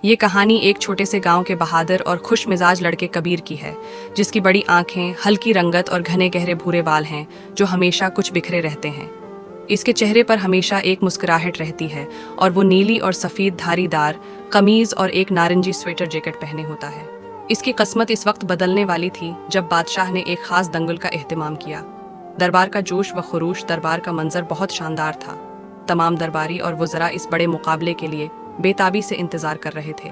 ये कहानी एक छोटे से गांव के बहादुर और खुश मिजाज लड़के कबीर की है, जिसकी बड़ी आंखें, हल्की रंगत और घने गहरे भूरे बाल हैं, जो हमेशा कुछ बिखरे रहते हैं। इसके चेहरे पर हमेशा एक मुस्कुराहट रहती है और वो नीली और सफ़ेद धारीदार कमीज और एक नारंगी स्वेटर जैकेट पहने होता है। इसकी किस्मत इस वक्त बदलने वाली थी जब बादशाह ने एक खास दंगल का एहतमाम किया। दरबार का जोश व खरूश, दरबार का मंजर बहुत शानदार था। तमाम दरबारी और वज़रा इस बड़े मुकाबले के लिए बेताबी से इंतजार कर रहे थे।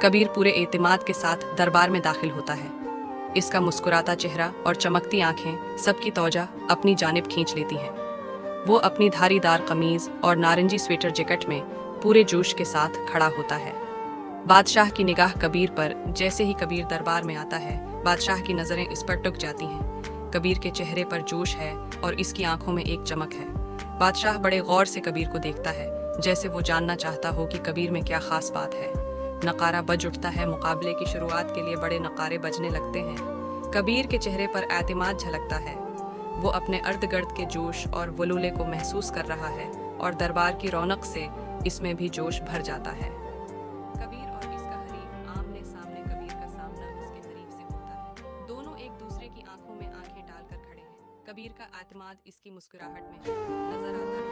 कबीर पूरे एतमाद के साथ दरबार में दाखिल होता है। इसका मुस्कुराता चेहरा और चमकती आंखें सबकी तौजा अपनी जानिब खींच लेती हैं। वो अपनी धारीदार कमीज और नारंगी स्वेटर जैकेट में पूरे जोश के साथ खड़ा होता है। बादशाह की निगाह कबीर पर जैसे ही कबीर दरबार में आता है, बादशाह की नजरें इस पर टिक जाती हैं। कबीर के चेहरे पर जोश है और इसकी आंखों में एक चमक है। बादशाह बड़े गौर से कबीर को देखता है, जैसे वो जानना चाहता हो कि कबीर में क्या खास बात है। नकारा बज उठता है। मुकाबले की शुरुआत के लिए बड़े नकारे बजने लगते हैं। कबीर के चेहरे पर एतमाद झलकता है। वो अपने अर्द गिर्द के जोश और वलूले को महसूस कर रहा है और दरबार की रौनक से इसमें भी जोश भर जाता है। कबीर और इसका हरीफ आमने सामने। कबीर का सामना उसके हरीफ से होता है। दोनों एक दूसरे की आंखों में आंखें डालकर खड़े हैं। कबीर का एतमाद इसकी मुस्कुराहट में नजर आता है।